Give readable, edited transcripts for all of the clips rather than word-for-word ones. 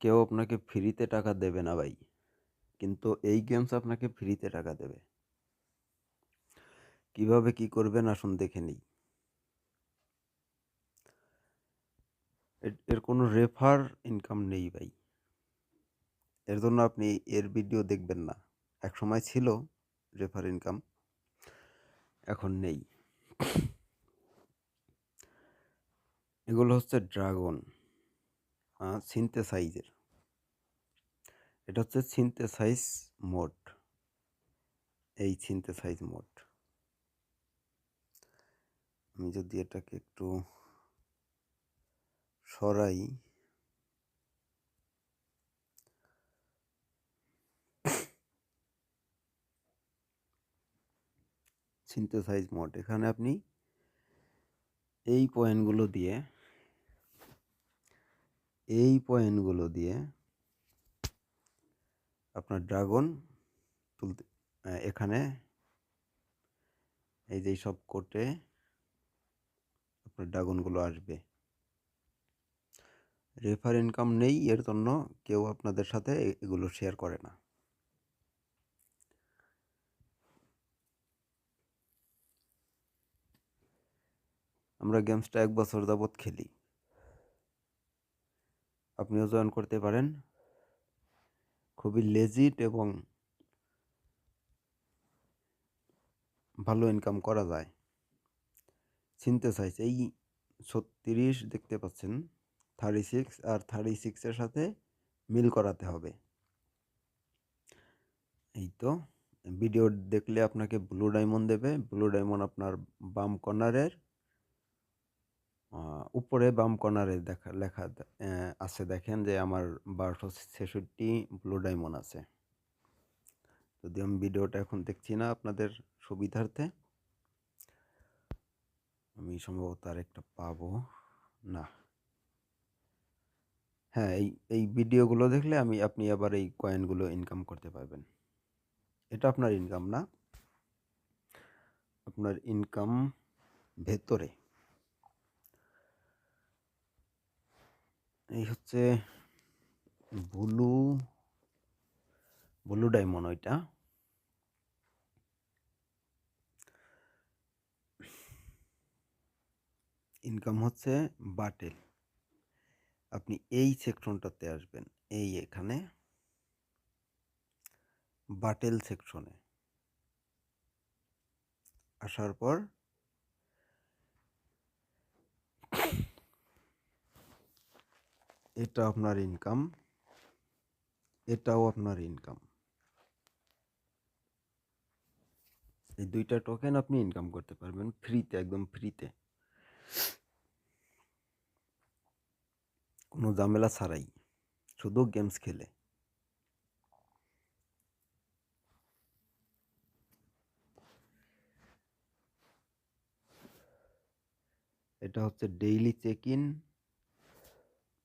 কেউ আপনাকে ফ্রিতে টাকা দেবে না ভাই, কিন্তু এই গেমস আপনাকে ফ্রিতে টাকা দেবে। কিভাবে কি করবেন আসুন দেখে নিই। এর কোনো রেফার ইনকাম নেই ভাই। এর জন্য আপনি এর ভিডিও দেখবেন না। একসময় ছিল রেফার ইনকাম, এখন নেই। এগুলো হচ্ছে ড্রাগন সিনথেসাইজের। এটা হচ্ছে সিনথেসাইজ মোড। এই সিনথেসাইজ মোড, আমি যদি এটাকে একটু সরাই, সিনথেসাইজ মোড, এখানে আপনি এই পয়েন্টগুলো দিয়ে আপনার ড্রাগন তুলতে, এখানে এই যে সব কোটে আপনার ড্রাগনগুলো আসবে। রেফার ইনকাম নেই, এর জন্য কেউ আপনাদের সাথে এগুলো শেয়ার করে না। আমরা গেমসটা 1 বছর যাবৎ খেলি, আপনিও জয়েন করতে পারেন। খুবই লেজিট এবং ভালো ইনকাম করা যায়। সিনথেসাইজ এই 36 দেখতে পাচ্ছেন, 36 আর 36 এর সাথে মিল করাতে হবে। এই তো ভিডিও দেখলে আপনাকে ব্লু ডায়মন্ড দেবে। ব্লু ডায়মন্ড আপনার বাম কর্নারের উপরে বাম কর্নারে লেখা আছে, দেখেন যে আমার 1266 ব্লু ডায়মন্ড আছে। যদি আমি ভিডিওটা এখন দেখছি না আপনাদের সুবিধার্থে, আমি সম্ভবত আরেকটা পাবো না। হ্যাঁ, এই ভিডিওগুলো দেখলে আপনি আবার এই কয়েনগুলো ইনকাম করতে পারবেন। এটা আপনার ইনকাম না, আপনার ইনকাম ভেতরে। এই হচ্ছে ব্লু ডায়মন্ড। ওইটা ইনকাম হচ্ছে বাটেল। আপনি এই সেকশনটাতে আসবেন, এখানে বাটেল সেকশনে আসার পর এটা আপনার ইনকাম, এটাও আপনার ইনকাম। এই দুইটা টোকেন আপনি ইনকাম করতে পারবেন ফ্রিতে, একদম ফ্রিতে, কোনো ঝামেলা ছাড়াই, শুধু গেমস খেলে। এটা হচ্ছে ডেইলি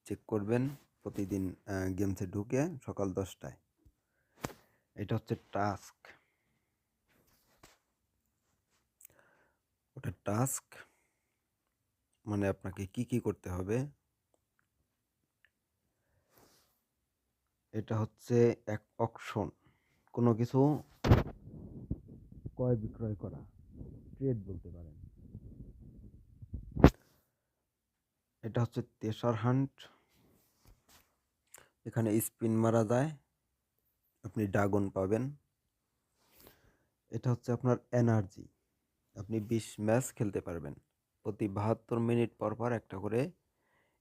চেক করবেন প্রতিদিন গেমসে ঢুকে সকাল 10টায়। এটা হচ্ছে টাস্ক, ওটা টাস্ক মানে আপনাকে কি করতে হবে। এটা হচ্ছে এক অকশন, কোনো কিছু ক্রয় বিক্রয় করা, ট্রেড বলতে পারেন। এটা হচ্ছে তেসার হান্ট, এখানে স্পিন মারা যায়, আপনি ড্রাগন পাবেন। এটা হচ্ছে আপনার এনার্জি, আপনি 20 ম্যাচ খেলতে পারবেন, প্রতি 72 মিনিট পর পর একটা করে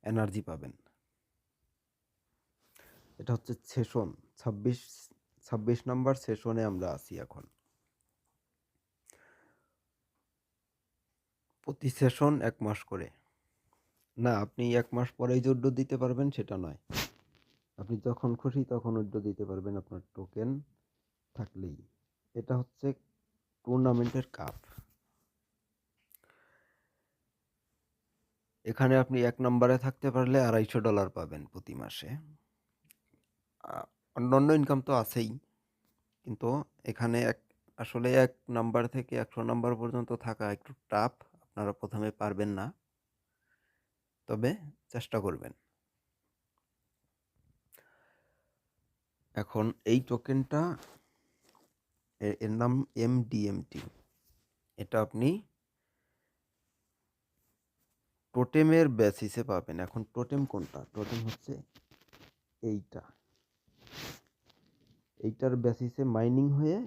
এনার্জি পাবেন। এটা হচ্ছে সেশন, 26 নম্বর সেশনে আমরা আছি এখন। প্রতি সেশন 1 মাস করে না, আপনি 1 মাস পরেই যে উইথড্র দিতে পারবেন সেটা নয়, আপনি যখন খুশি তখন উইথড্র দিতে পারবেন আপনার টোকেন থাকলেই। এটা হচ্ছে টুর্নামেন্টের কাপ। এখানে আপনি 1 নম্বরে থাকতে পারলে $250 পাবেন প্রতি মাসে। অন্যান্য ইনকাম তো আছেই, কিন্তু এখানে আসলে 1 নাম্বার থেকে 100 নাম্বার পর্যন্ত থাকা একটু টাফ। আপনারা প্রথমে পারবেন না, তবে চেষ্টা করবেন। এখন এই টোকেনটা এর নাম MDMT। এটা আপনি টোটেমের বেসিসে পাবেন। এখন টোটেম কোনটা? টোটেম হচ্ছে এইটা। এইটার বেসিসে মাইনিং হয়ে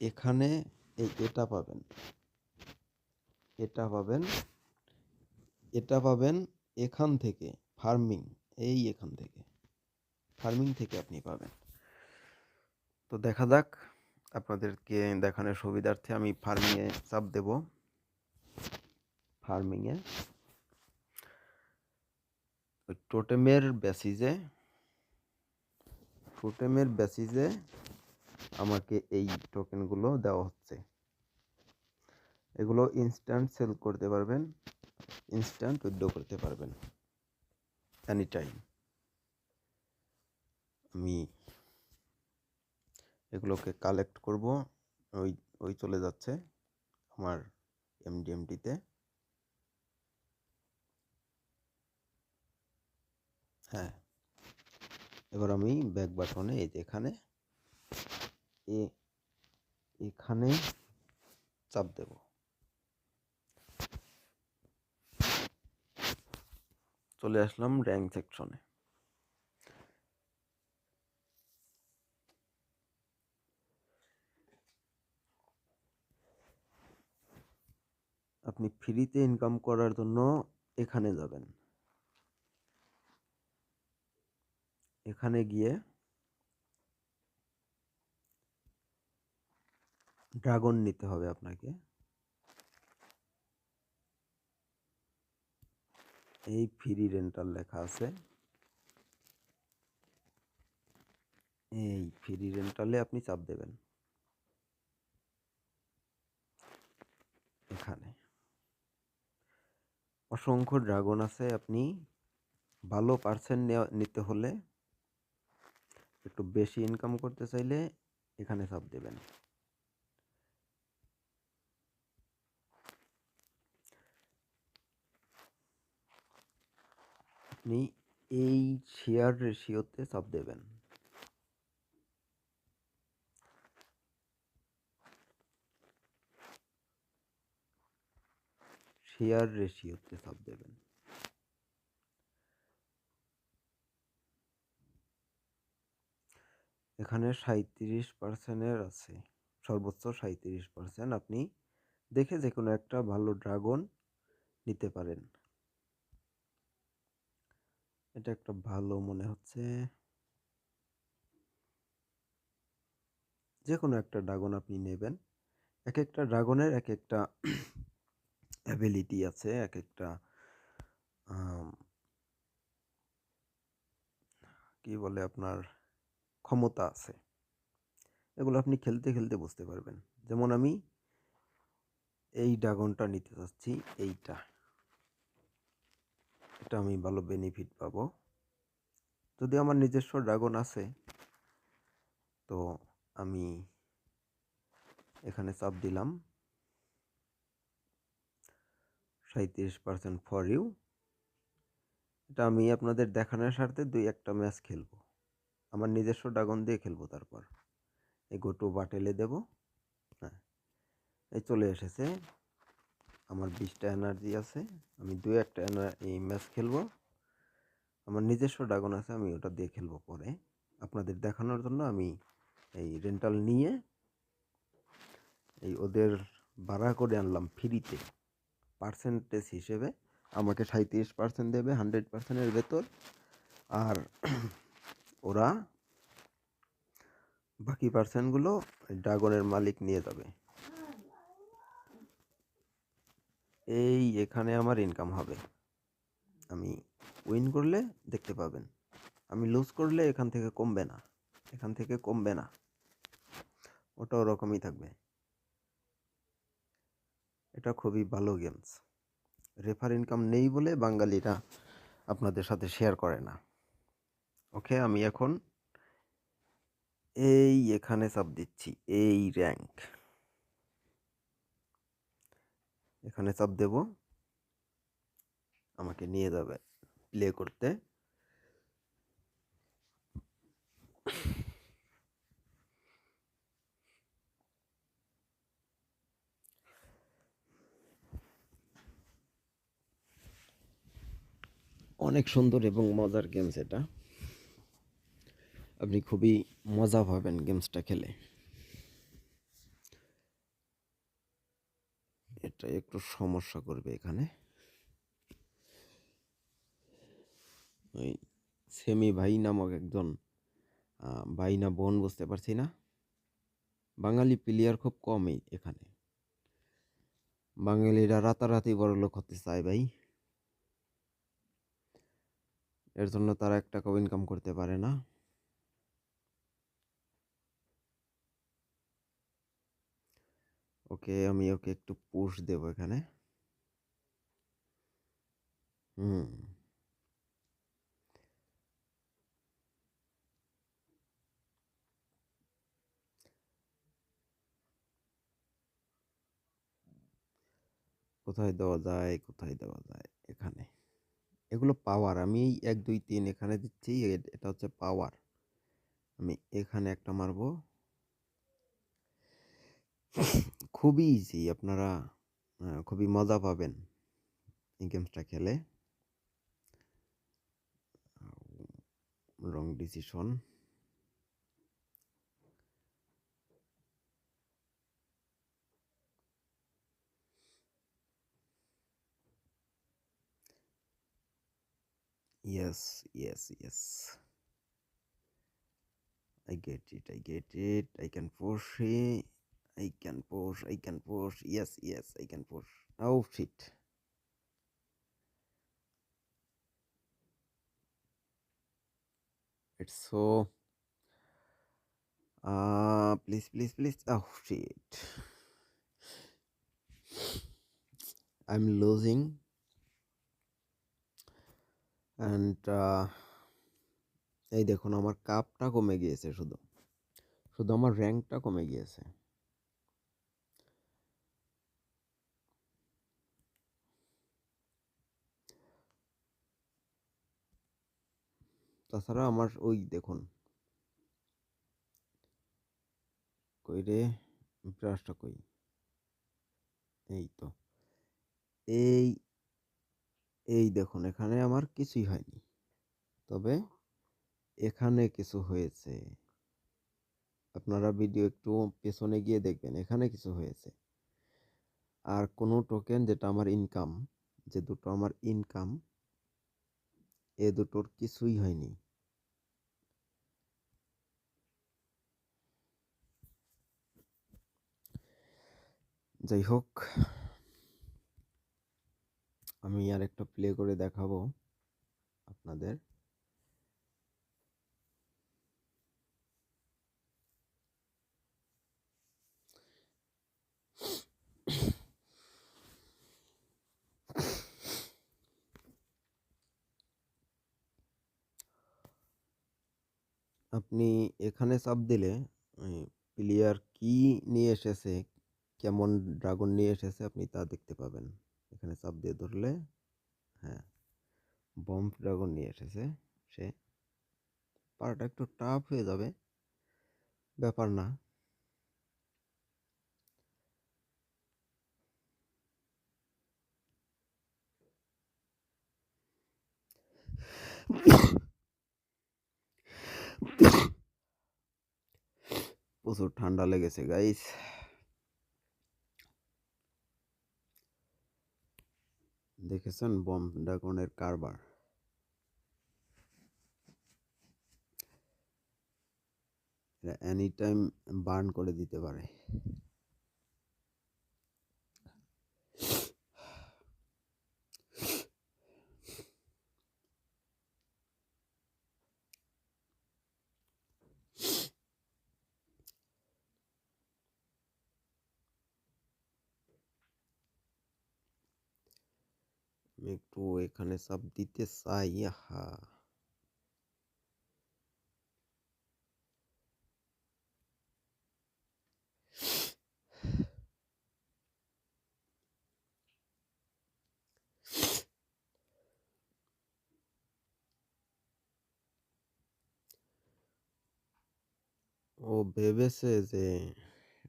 এখানে এটা পাবেন, এটা পাবেন, এটা পাবেন এখান থেকে ফার্মিং, এখান থেকে ফার্মিং থেকে আপনি পাবেন। তো দেখা যাক, আপনাদেরকে দেখানোর সুবিধার্থে আমি ফার্মিংয়ে চাপ দেব। ফার্মিংয়ে ওই টোটেমের বেসিসে আমাকে এই টোকেনগুলো দেওয়া হচ্ছে। এগুলো ইনস্ট্যান্ট সেল করতে পারবেন, ইনস্ট্যান্ট উইথড্র করতে পারবেন এনি টাইম। আমি এগুলোকে কালেক্ট করব। ওই চলে যাচ্ছে আমার MDMT-তে। হ্যাঁ, এবার আমি ব্যাক বাটনে এই যে এখানে চাপ দেব। চলে আসলাম র্যাঙ্ক সেকশনে। আপনি ফ্রিতে ইনকাম করার জন্য এখানে যাবেন। এখানে গিয়ে ড্রাগন নিতে হবে আপনাকে। এই ফ্রি রেন্টাল লেখা আছে, এই ফ্রি রেন্টালে আপনি চাপ দেবেন। এখানে অসংখ্য ড্রাগন আছে। আপনি ভালো পার্সেন্ট নিতে হলে, একটু বেশি ইনকাম করতে চাইলে এখানে চাপ দেবেন। আপনি এই শেয়ার রেশিওতে চাপ দেবেন। শেয়ার রেশিওতে চাপ দেবেন। এখানে 37% আছে, সর্বোচ্চ 37%। আপনি দেখে যে কোনো একটা ভালো ড্রাগন নিতে পারেন। এটা একটা ভালো মনে হচ্ছে, যে কোনো একটা ড্রাগন আপনি নেবেন। এক একটা ড্রাগনের এক একটা অ্যাবিলিটি আছে, এক একটা কি বলে আপনার ক্ষমতা আছে। এগুলো আপনি খেলতে খেলতে বুঝতে পারবেন। যেমন আমি এই ড্রাগনটা নিতে চাচ্ছি, এটা আমি ভালো বেনিফিট পাবো। যদি আমার নিজস্ব ড্রাগন আছে তো আমি এখানে চাপ দিলাম 37% ফর ইউ। এটা আমি আপনাদের দেখানোর স্বার্থে 2-1টা ম্যাচ খেলবো, আমার নিজস্ব ড্রাগন দিয়ে খেলবো। তারপর এই গো টু বাটেলে দেব। হ্যাঁ, এই চলে এসেছে। আমার 20টা এনার্জি আছে, আমি 2-1টা এই ম্যাচ খেলবো। আমার নিজস্ব ড্রাগন আছে, আমি ওটা দিয়ে খেলবো পরে। আপনাদের দেখানোর জন্য আমি এই রেন্টাল নিয়ে এই ওদের ভাড়া করে আনলাম ফ্রিতে। পার্সেন্টেজ হিসেবে আমাকে 37% দেবে 100%-এর ভেতর, আর ওরা বাকি পার্সেন্টগুলো ড্রাগনের মালিক নিয়ে যাবে। এখানে আমার ইনকাম হবে। আমি উইন করলে দেখতে পাবেন, আমি লুজ করলে এখান থেকে কমবে না, ওটা ওরকমই থাকবে। এটা খুবই ভালো গেমস। রেফার ইনকাম নেই বলে বাঙালিরা আপনাদের সাথে শেয়ার করে না। ওকে, আমি এখন এখানে চাপ দিচ্ছি, র্যাঙ্ক, এখানে চাপ দেব। আমাকে নিয়ে যাবে প্লে করতে। অনেক সুন্দর এবং মজার গেমস এটা। আপনি খুবই মজা পাবেন গেমসটা খেলে। এটা একটু সমস্যা করবে এখানে। ওই সেমি ভাই নামক একজন ভাই না বোন বুঝতে পারছি না, বাঙালি প্লেয়ার খুব কমই এখানে। বাঙালিরা রাতারাতি বড়লোক হতে চায় ভাই, এর জন্য তারা 1 টাকাও ইনকাম করতে পারে না। ওকে, আমি ওকে একটু পুশ দেব এখানে। হুম, কোথায় দেওয়া যায়, কোথায় দেওয়া যায়? এখানে। এগুলো পাওয়ার, আমি এই 1 2 3 এখানে দিচ্ছি, এটা হচ্ছে পাওয়ার। আমি এখানে একটা মারবো। খুবই ইজি, আপনারা খুবই মজা পাবেন এই গেমসটা খেলে। রং decision. Yes, yes, yes. I get it, I get it. I can push it. I can push, I can push. Yes, yes, I can push. Oh shit. It's so please, please, please. Oh shit. I'm losing, and এই দেখুন আমার কাপটা কমে গিয়েছে, শুধু শুধু আমার র্যাঙ্কটা কমে গিয়েছে। তাছাড়া আমার ওই দেখুন, কই রে ব্রাশটা কই? এই তো, এই এই দেখুন এখানে আমার কিছুই হয়নি, তবে এখানে কিছু হয়েছে। আপনারা ভিডিও একটু পেছনে গিয়ে দেখবেন, এখানে কিছু হয়েছে। আর কোনো টোকেন যেটা আমার ইনকাম, যে দুটো আমার ইনকাম, এ দুটোর কিছুই হয়নি। যাই হোক, আমি আর একটা প্লে করে দেখাবো আপনাদের। আপনি এখানে চাপ দিলে প্লেয়ার কি নিয়ে এসেছে, কেমন ড্রাগন নিয়ে এসেছে, আপনি তা দেখতে পাবেন। এখানে চাপ দিয়ে ধরলে, হ্যাঁ, বম্ব ড্রাগন নিয়ে এসেছে সে। পারাটা একটু টাফ হয়ে যাবে, ব্যাপার না। প্রচুর ঠান্ডা লেগেছে গাইস। দেখেছেন বম্ব ড্রাগনের কারবার? এটা এনি টাইম বার্ন করে দিতে পারে। আমি একটু এখানে চাপ দিতে চাই। হা, ও ভেবেছে যে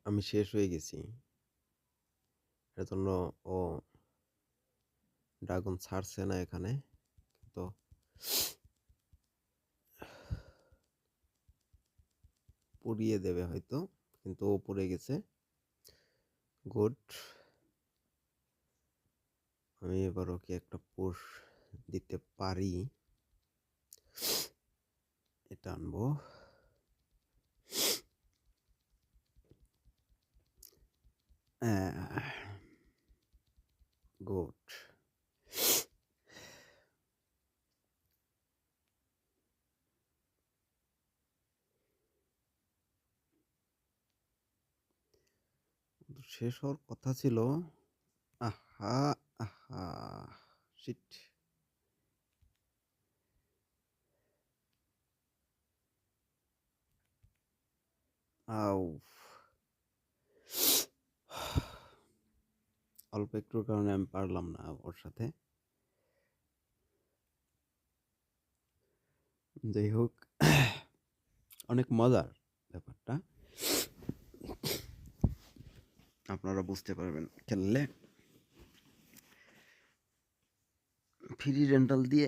আমি শেষ হয়ে গেছি। এজন্য ও ড্রাগন ছাড়ছে না এখানে। তো পুড়িয়ে দেবে হয়তো, কিন্তু ও পুড়ে গেছে। গুড। আমি এবার ওকে একটা পুশ দিতে পারি। এটা আনবো। গুড। শেষ হওয়ার কথা ছিল। আহা, আহা, শিট। আউ, অল্প একটুর কারণে আমি পারলাম না ওর সাথে। যাই হোক, অনেক মজার ব্যাপারটা, আপনারা বুঝতে পারবেন খেললে। ফ্রি রেন্টাল দিয়ে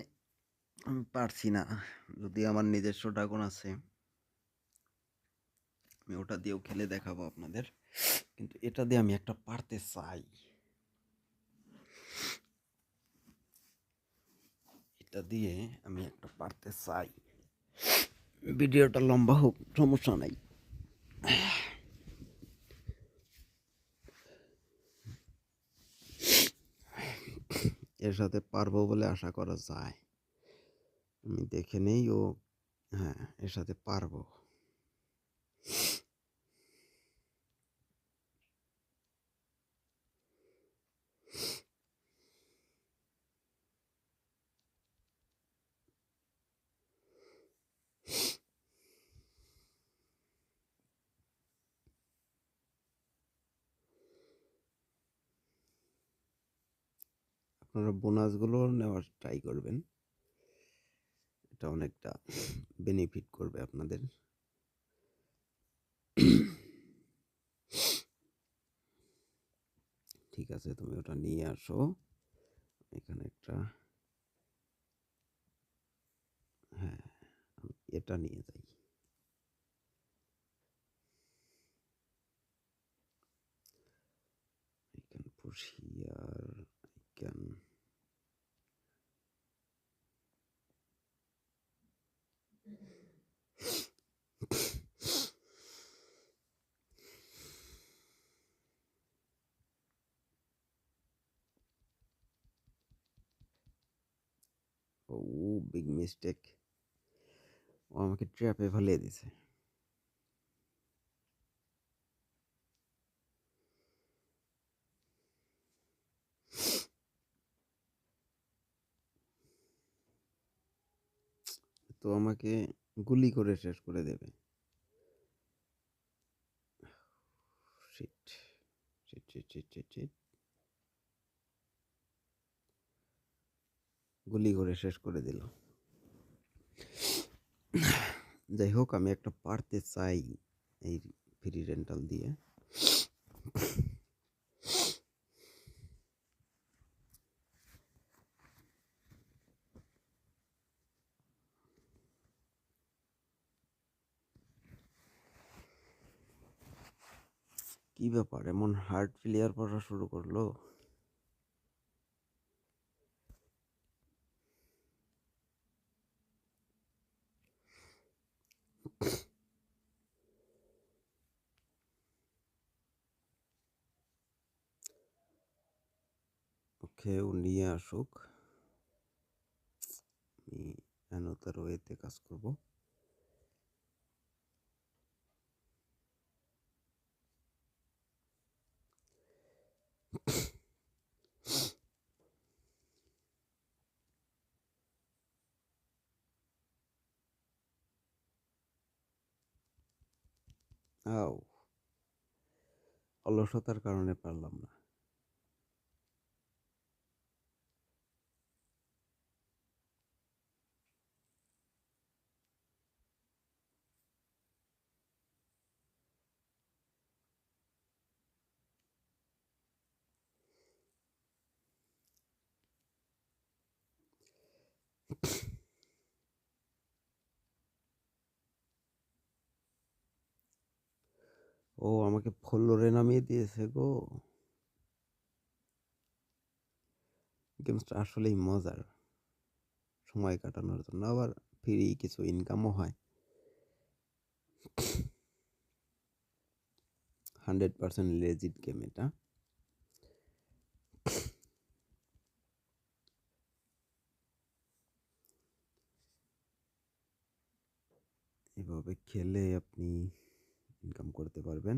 আমি পারছি না, যদি আমার নিজস্ব ড্রাগন আছে আমি ওটা দিয়েও খেলে দেখাবো আপনাদের, কিন্তু এটা দিয়ে আমি একটা পারতে চাই। এটা দিয়ে আমি একটা পারতে চাই। ভিডিওটা লম্বা হোক, সমস্যা নাই। এর সাথে পারবো বলে আশা করা যায়। আমি দেখে নেই ও, হ্যাঁ, এর সাথে পারবো। আপনারা বোনাসগুলো নেওয়ার ট্রাই করবেন, এটা অনেকটা বেনিফিট করবে আপনাদের। ঠিক আছে, তুমি ওটা নিয়ে আসো। এখানে একটা, হ্যাঁ, আমি এটা নিয়ে যাই। I can push here, I can. Oh, big mistake. ও আমাকে ট্র্যাপে ফেলিয়ে দিছে। তো আমাকে গুলি করে শেষ করে দেবে। Shit, shit, shit, shit, shit, shit. গুলি করে শেষ করে দিল। যাই হোক, আমি একটা পারতে চাই এই ফ্রি রেন্টাল দিয়ে। কি ব্যাপার, এমন হার্ট ফেলিয়ার পড়া শুরু করলো? ওকে, ও নিয়ে আসুক, আমি অ্যানোদার ওয়েতে কাজ করব। আও, অলসতার কারণে পারলাম না। ও আমাকে ফ্লোরে নামিয়ে দিয়েছে গো। গেমসটা আসলেই মজার, সময় কাটানোর জন্য, আবার ফ্রি কিছু ইনকামও হয়। 100% লেজিট গেম এটা। এভাবে খেলে আপনি ইনকাম করতে পারবেন।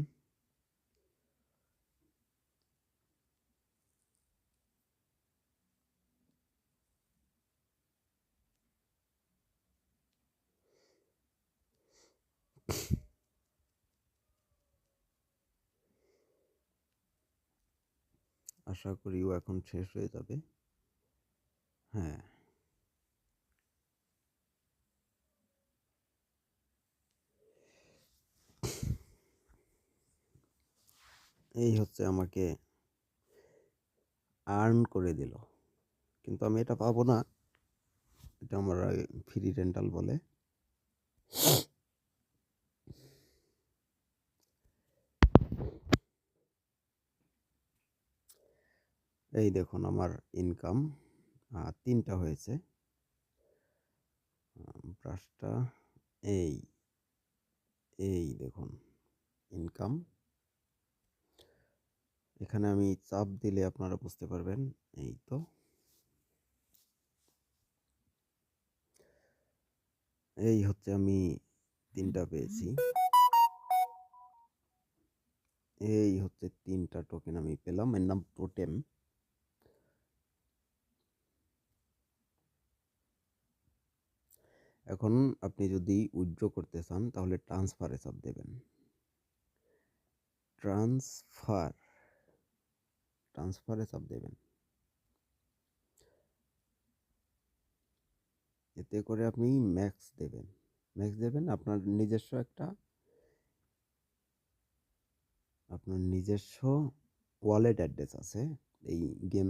আশা করি ও এখন শেষ হয়ে যাবে। হ্যাঁ, এই হচ্ছে আমাকে আর্ন করে দিল, কিন্তু আমি এটা পাবো না। এটা আমরা ফ্রি রেন্টাল বলে। এই দেখুন আমার ইনকাম 3টা হয়েছে। ব্রাশটা এই এই দেখুন ইনকাম। এখানে আমি চাপ দিলে আপনারা বুঝতে পারবেন। এই তো, এই হচ্ছে আমি 3টা পেয়েছি। এই হচ্ছে 3টা টোকেন আমি পেলাম, এর নাম টোটেম। এখন আপনি যদি উইথড্র করতে চান তাহলে ট্রান্সফারে চাপ দেবেন। ট্রান্সফারে চাপ দেবেন। এতে করে আপনি ম্যাক্স দেবেন আপনার নিজস্ব ওয়ালেট অ্যাড্রেস আছে। এই গেম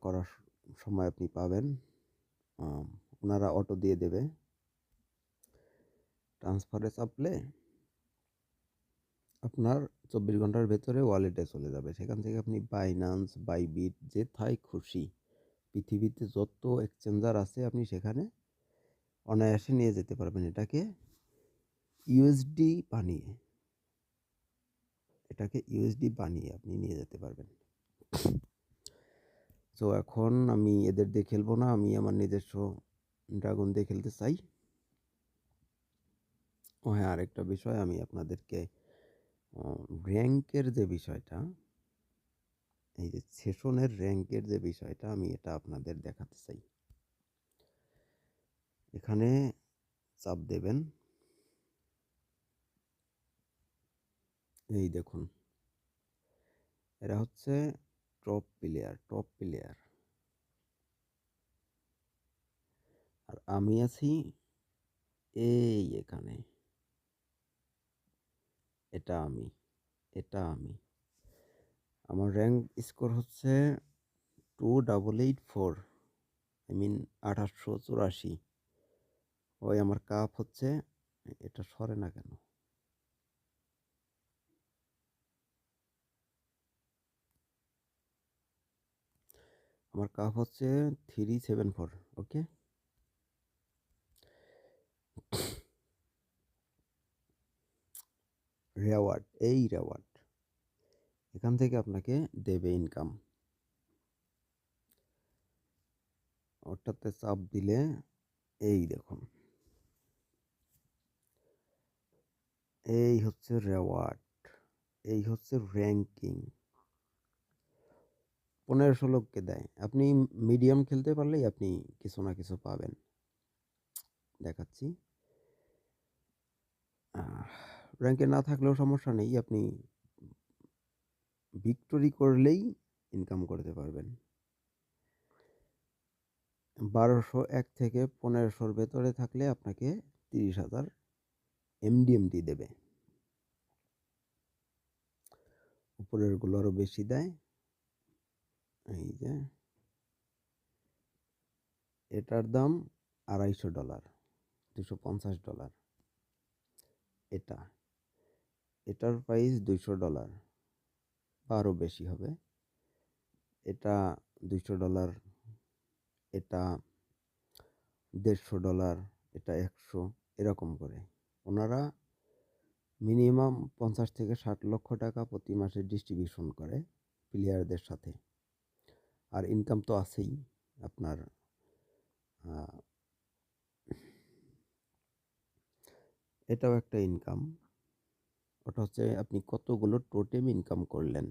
করার সময় আপনি পাবেন, ওনারা অটো দিয়ে দেবে। ট্রান্সফারে চাপলে আপনার 24 ঘন্টার ভেতরে ওয়ালেটে চলে যাবে। সেখান থেকে আপনি বাইন্যান্স, বাইবিট, যেথায় খুশি পৃথিবীতে যত এক্সচেঞ্জার আছে আপনি সেখানে অনায়াসে নিয়ে যেতে পারবেন। ইউএসডি বানিয়ে আপনি নিয়ে যেতে পারবেন। তো এখন আমি এদের দিয়ে খেলবো না, আমি আমার নিজস্ব ড্রাগন দিয়ে খেলতে চাই। ও হ্যাঁ, আরেকটা বিষয় আমি আপনাদেরকে র্যাঙ্কের যে বিষয়টা, এই যে সেশনের র্যাঙ্কের যে বিষয়টা, আমি এটা আপনাদের দেখাতে চাই। এখানে চাপ দেবেন। এই দেখুন, এরা হচ্ছে টপ প্লেয়ার। আর আমি আছি এখানে। এটা আমি এটা আমি আমার র্যাঙ্ক স্কোর হচ্ছে 2884, আই মিন 2884। ওই আমার কাপ হচ্ছে, এটা সরে না কেন, আমার কাপ হচ্ছে 374। ওকে, রেওয়ার্ড এখান থেকে আপনাকে দেবে ইনকাম। ওটাতে চাপ দিলে এই দেখুন, এই হচ্ছে রেওয়ার্ড, এই হচ্ছে র্যাঙ্কিং। 15-16কে দেয়। আপনি মিডিয়াম খেলতে পারলেই আপনি কিছু না কিছু পাবেন। দেখাচ্ছি, র্যাঙ্কে না থাকলেও সমস্যা নেই, আপনি ভিক্টোরি করলেই ইনকাম করতে পারবেন। 1201 থেকে 1500-র ভেতরে থাকলে আপনাকে 30,000 এমডিএমটি দেবে। উপরের গুলো আরো বেশি দেয়। এই যে এটার দাম $250, $250। এটার প্রাইস $200 বা আরও বেশি হবে। এটা $200, এটা $150, এটা 100, এরকম করে ওনারা মিনিমাম 50 থেকে 60 লক্ষ টাকা প্রতি মাসে ডিস্ট্রিবিউশন করে প্লেয়ারদের সাথে। আর ইনকাম তো আছেই আপনার। এটাও একটা ইনকাম। ওটা হচ্ছে আপনি কতগুলো টোটেম ইনকাম করলেন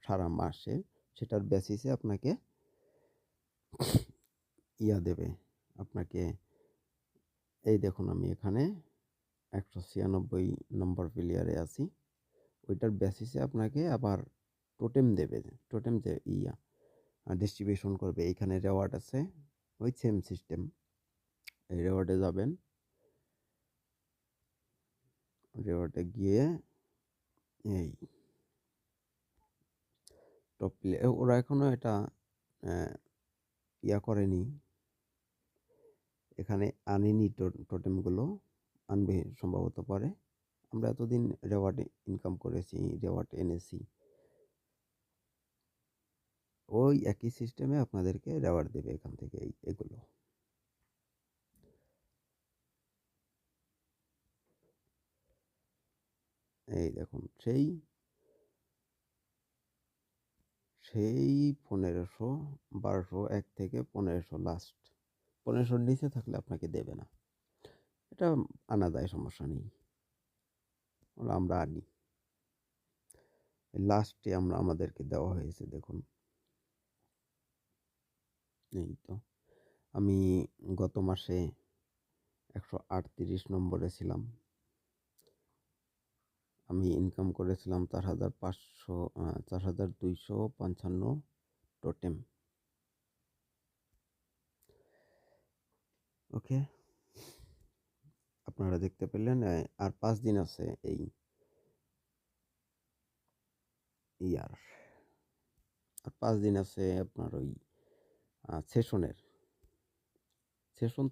সারা মাসে, সেটার বেসিসে আপনাকে দেবে আপনাকে। এই দেখুন আমি এখানে 196 নম্বর প্লেয়ারে আছি। ওইটার বেসিসে আপনাকে আবার টোটেম দেবে, টোটেম যে ডিস্ট্রিবিউশন করবে। এইখানে রেওয়ার্ড আছে, ওই সেম সিস্টেম। এই রেওয়ার্ডে যাবেন, রেওয়ার্ডে গিয়ে এই টপ প্লে, ওরা এখনও এটা করেনি, এখানে আনেনি টোটেমগুলো, আনবে সম্ভবত পরে। আমরা এতদিন রেওয়ার্ড ইনকাম করেছি, রেওয়ার্ড এনেছি, ওই একই সিস্টেমে আপনাদেরকে রেওয়ার্ড দেবে এখান থেকে এগুলো। এই দেখুন সেই 1500, 1200, 1 থেকে 1500, লাস্ট 1500-র নিচে থাকলে আপনাকে দেবে না। এটা আনা যায়, সমস্যা নেই, আমরা আনি। লাস্টে আমাদেরকে দেওয়া হয়েছে, দেখুন। এই তো আমি গত মাসে 138 নম্বরে ছিলাম। আমি ইনকাম করেছিলাম 4255 টোটেম। ওকে, আপনারা দেখতে পেলেন। আর 5 দিন আছে এই আর 5 দিন আছে আপনার ওই সেশন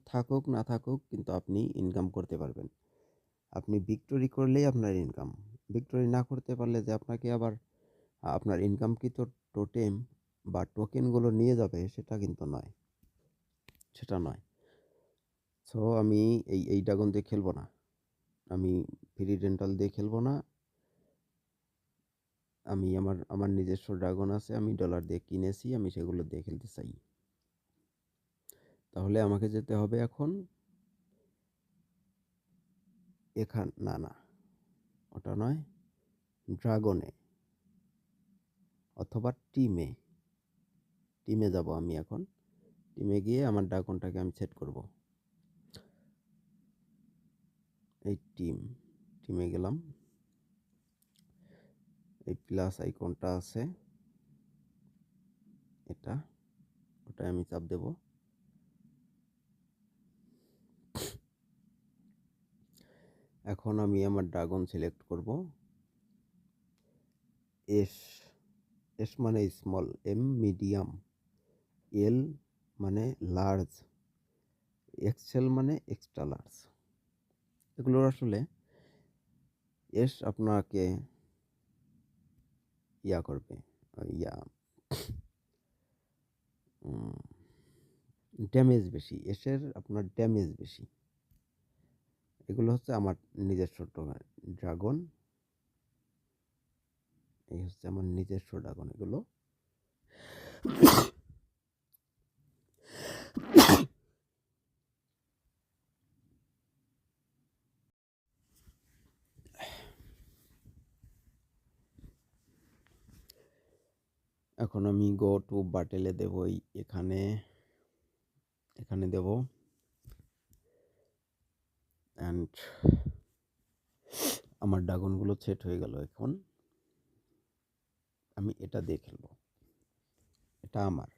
থাকুক না থাকুক, কিন্তু আপনি ইনকাম করতে পারবেন। আপনি ভিক্টোরি করলেই আপনার ইনকাম। ভিক্টোরি না করতে পারলে যে আপনাকে আবার আপনার ইনকামকৃত টোটেম বা টোকেনগুলো নিয়ে যাবে, সেটা কিন্তু নয়, সেটা নয়। সো আমি এই ড্রাগন দিয়ে খেলবো না, আমি ফ্রি রেন্টাল দিয়ে খেলবো না। আমি আমার নিজস্ব ড্রাগন আছে, আমি ডলার দিয়ে কিনেছি, আমি সেগুলো দিয়ে খেলতে চাই। তাহলে আমাকে যেতে হবে এখন না, ওটা নয়, ড্রাগনে অথবা টিমে যাব আমি এখন। টিমে গিয়ে আমার ড্রাগনটাকে আমি সেট করব। এই টিমে গেলাম, এই প্লাস আইকনটা আছে, ওটা আমি চাপ দেব। এখন আমি আমার ড্রাগন সিলেক্ট করব। এস মানে স্মল, এম মিডিয়াম, এল মানে লার্জ, এক্সেল মানে এক্সট্রা লার্জ। এগুলোর আসলে আপনাকে করবে, ড্যামেজ বেশি, এসের আপনার ড্যামেজ বেশি। এগুলো হচ্ছে আমার নিজস্ব ড্রাগন, এই হচ্ছে আমার নিজস্ব ড্রাগন এগুলো। এখন আমি গো টু বাটেলে দেব, এখানে দেব, অ্যান্ড আমার ড্রাগনগুলো সেট হয়ে গেল। এখন আমি এটা দিয়ে খেলবো, এটা আমার।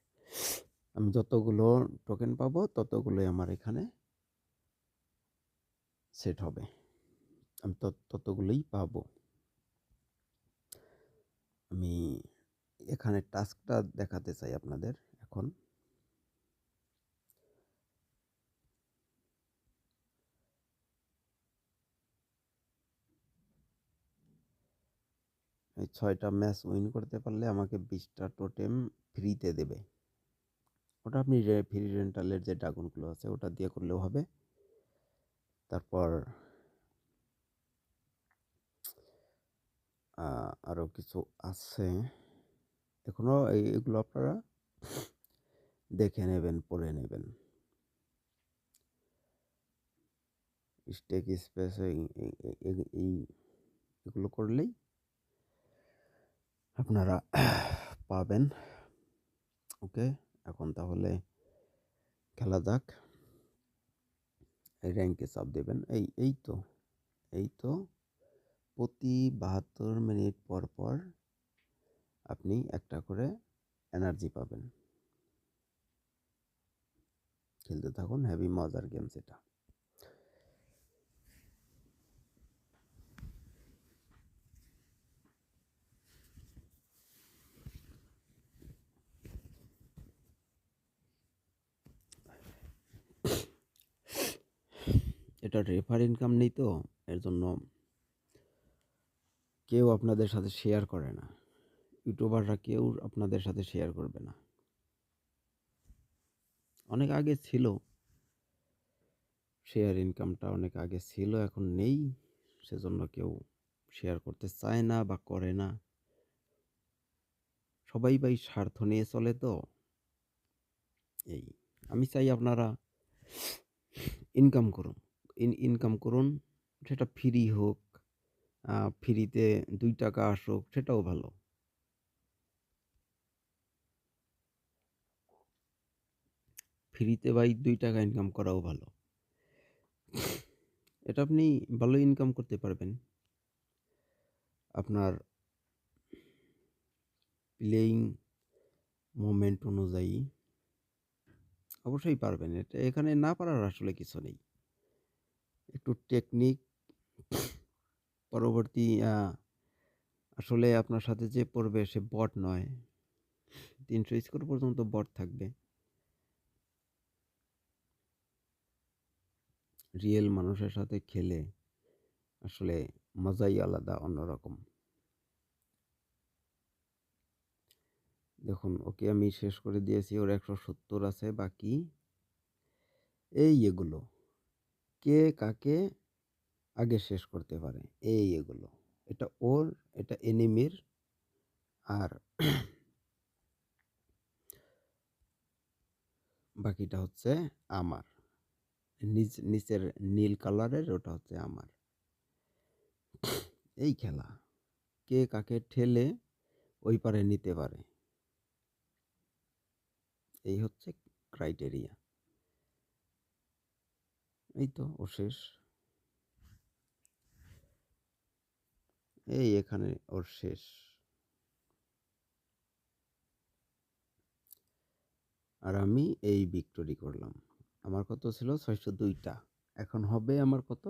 আমি যতগুলো টোকেন পাবো ততগুলোই আমার এখানে সেট হবে, আমি ততগুলোই পাবো। আমি এখানে টাস্কটা দেখাতে চাই আপনাদের। এখন এই 6টা ম্যাচ উইন করতে পারলে আমাকে 20টা টোটেম ফ্রিতে দেবে। ওটা আপনি ফ্রি রেন্টালের যে ড্রাগনগুলো আছে ওটা দিয়ে করলেও হবে। তারপর আরও কিছু আছে, এখনও এগুলো আপনারা দেখে নেবেন, পড়ে নেবেন। স্টেক স্পেস এগুলো করলেই আপনারা পাবেন। ওকে, এখন তাহলে খেলা যাক। এই র্যাঙ্কে চাপ দেবেন। এই তো প্রতি 72 মিনিট পর পর আপনি একটা করে এনার্জি পাবেন। খেলতে থাকুন, হেভি মজার গেমস এটা। এটা রেফার ইনকাম নেই তো, এর জন্য কেউ আপনাদের সাথে শেয়ার করে না। ইউটিউবাররা কেউ আপনাদের সাথে শেয়ার করবে না। অনেক আগে ছিল, শেয়ার ইনকামটা অনেক আগে ছিল, এখন নেই। সেজন্য কেউ শেয়ার করতে চায় না বা করে না। সবাই ভাই স্বার্থ নিয়ে চলে তো। এই আমি চাই আপনারা ইনকাম করুন, ইনকাম করুন, সেটা ফ্রি হোক, ফ্রিতে 2 টাকা আসুক, সেটাও ভালো। ফ্রিতে ভাই 2 টাকা ইনকাম করাও ভালো। এটা আপনি ভালো ইনকাম করতে পারবেন আপনার প্লেয়িং মোমেন্ট অনুযায়ী। অবশ্যই পারবেন, এটা এখানে না পারার আসলে কিছু নেই। একটু টেকনিক, পরবর্তী আসলে আপনার সাথে যে পড়বে সে বট নয়। 300 স্কোর পর্যন্ত বট থাকবে। রিয়েল মানুষের সাথে খেলে আসলে মজাই আলাদা, অন্যরকম। দেখুন, ওকে আমি শেষ করে দিয়েছি, ওর 170 আছে বাকি। এগুলো কে কাকে আগে শেষ করতে পারে, এগুলো। এটা ওর, এটা এনিমির, আর বাকিটা হচ্ছে আমার। নিচের নীল কালারের ওটা হচ্ছে আমার। এই খেলা কে কাকে ঠেলে ওই পারে নিতে পারে, এই হচ্ছে ক্রাইটেরিয়া। এই তো ও শেষ। এখানে ওর শেষ। আর আমি এই ভিক্টোরি করলাম। আমার কত ছিল? 602টা। এখন হবে আমার কত?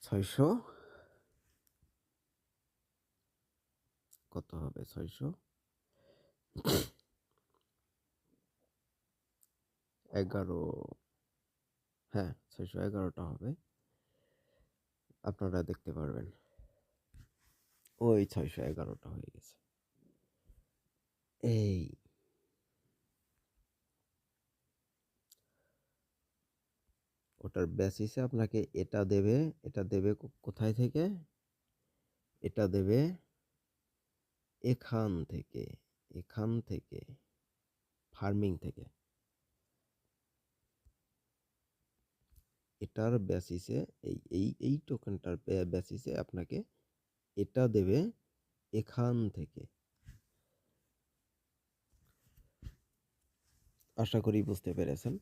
600, কত হবে? 611। হ্যাঁ, 611টা হবে। আপনারা দেখতে পারবেন। ওই 611টা হয়ে গেছে। ওটার বেসিসে আপনাকে এটা দেবে। এটা দেবে কোথায় থেকে? এটা দেবে এখান থেকে, ফার্মিং থেকে। এটার বেসিসে, এই টোকেনটার বেসিসে আপনাকে এটা দেবে এখান থেকে। আশা করি বুঝতে পেরেছেন।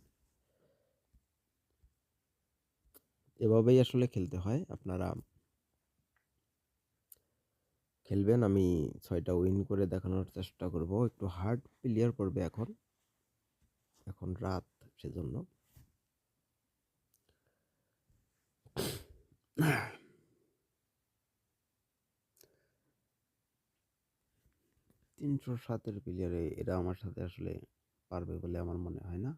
এভাবেই আসলে খেলতে হয়। আপনারা খেলবেন, আমি 6টা উইন করে দেখানোর চেষ্টা করব। একটু হার্ড প্লেয়ার পড়বে এখন রাত, সেজন্য। 307-এর প্লেয়ারে এরা আমার সাথে আসলে পারবে বলে আমার মনে হয় না।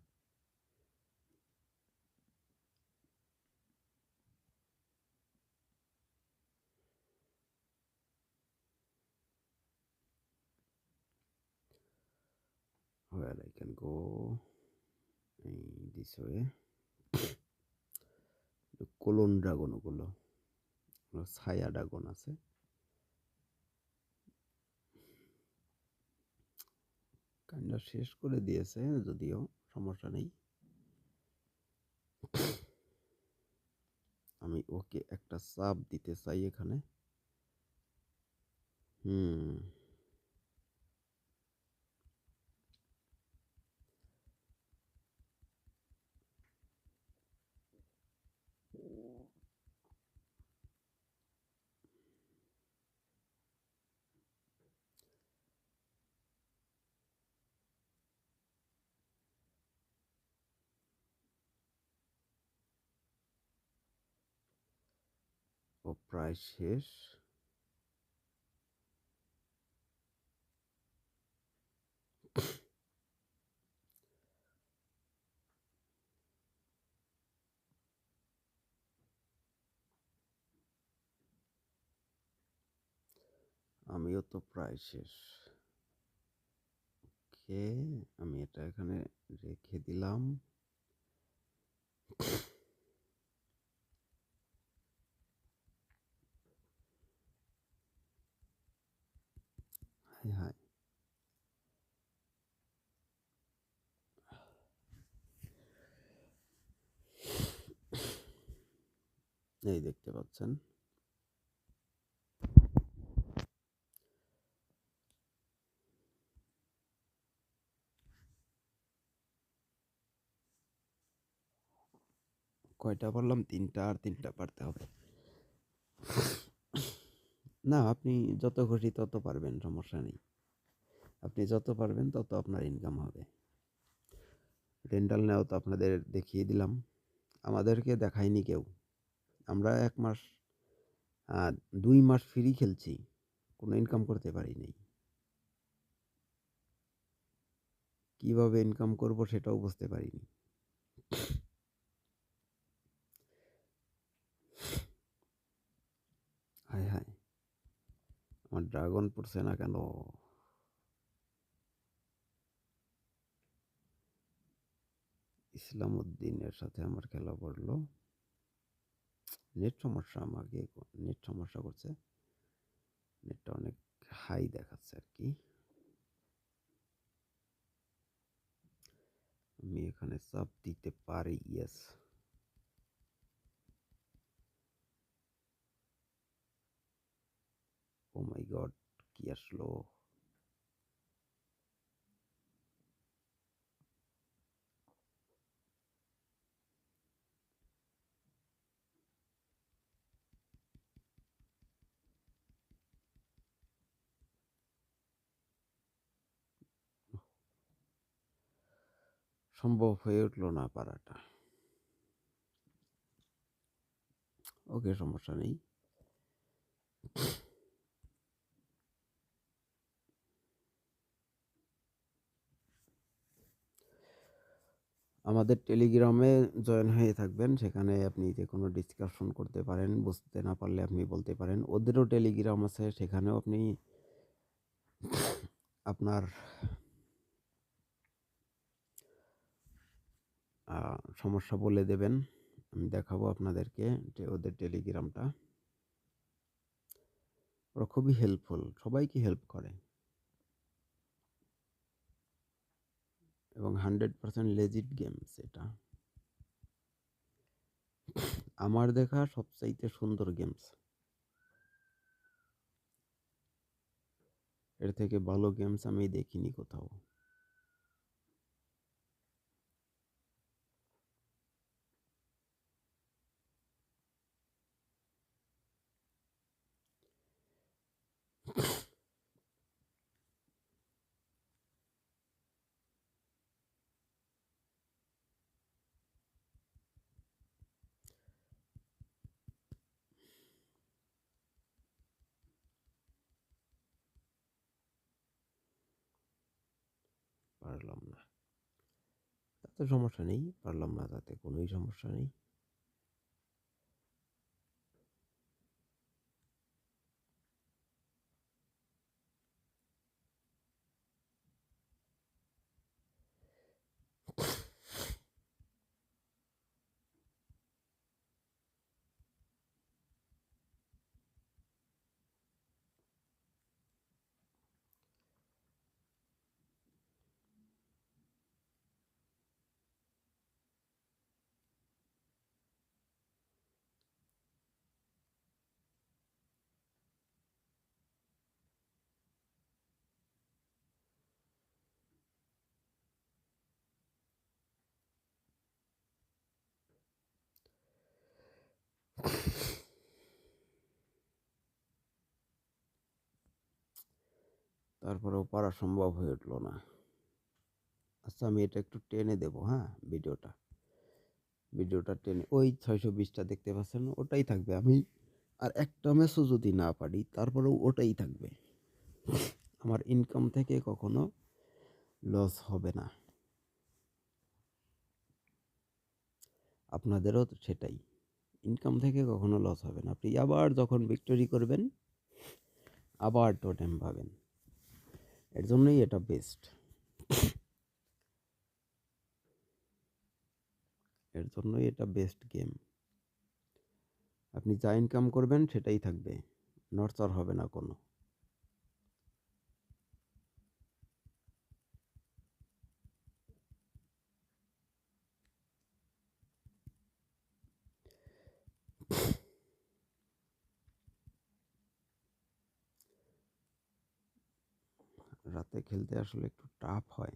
where I can go this way. Colon dragon ওগুলো ছায়া ড্রাগন আছে। কাইন্ডা শেষ করে দিয়েছে, যদিও সমস্যা নেই। আমি ওকে একটা চাপ দিতে চাই এখানে। ও প্রায় শেষ। আমিও তো প্রায় শেষ। ওকে, আমি এটা এখানে রেখে দিলাম। হাই হাই, এই দেখতে পাচ্ছেন। কয়টা পারলাম? 3টা, আর 3টা পারতে হবে। না, আপনি যত খুশি তত পারবেন, সমস্যা নেই। আপনি যত পারবেন তত আপনার ইনকাম হবে। রেন্টাল নেওয়া তো আপনাদের দেখিয়ে দিলাম, আমাদেরকে দেখায়নি কেউ। আমরা 1 মাস 2 মাস ফ্রি খেলছি, কোনো ইনকাম করতে পারিনি। কিভাবে ইনকাম করব সেটাও বুঝতে পারিনি। হায় হায়, আমার ড্রাগন পড়ছে না কেন? ইসলাম উদ্দিনের সাথে আমার খেলা পড়লো। নেট সমস্যা, আমাকে নেট সমস্যা করছে। নেটটা অনেক হাই দেখাচ্ছে আর কি। আমি এখানে চাপ দিতে পারি, ইয়েস। ও মাই গড, কি আসলো? সম্ভব হয়ে উঠলো না পারাটা। ওকে, সমস্যা নেই। আমাদের টেলিগ্রামে জয়েন হয়ে থাকবেন, সেখানে আপনি যে কোনো ডিসকাশন করতে পারেন, বুঝতে না পারলে আপনি বলতে পারেন। ওদেরও টেলিগ্রাম আছে, সেখানেও আপনি আপনার সমস্যা বলে দেবেন, আমি দেখাবো আপনাদেরকে যে ওদের টেলিগ্রামটা। ওরা খুবই হেল্পফুল, সবাইকে হেল্প করে এবং 100% লেজিট গেমস এটা। আমার দেখা সবচাইতে সুন্দর গেমস। এর থেকে ভালো গেমস আমি দেখিনি কোথাও। পারলাম না, তাতে সমস্যা নেই। পারলাম না, তাতে কোনোই সমস্যা নেই। তারপরেও পারা সম্ভব হয়ে উঠলো না। আচ্ছা, আমি এটা একটু টেনে দেবো, হ্যাঁ, ভিডিওটা টেনে ওই 620টা দেখতে পাচ্ছেন, ওটাই থাকবে। আমি আর একটা ম্যাচও যদি না পারি তারপরেও ওটাই থাকবে। আমার ইনকাম থেকে কখনো লস হবে না, আপনাদেরও সেটাই। ইনকাম থেকে কখনো লস হবে না। আপনি আবার যখন ভিক্টোরি করবেন আবার টোটেম পাবেন। এর জন্যই এটা বেস্ট, এর জন্যই এটা বেস্ট গেম। আপনি যা ইনকাম করবেন সেটাই থাকবে, নড়চড় হবে না কোনো। রাতে খেলতে আসলে একটু টাফ হয়।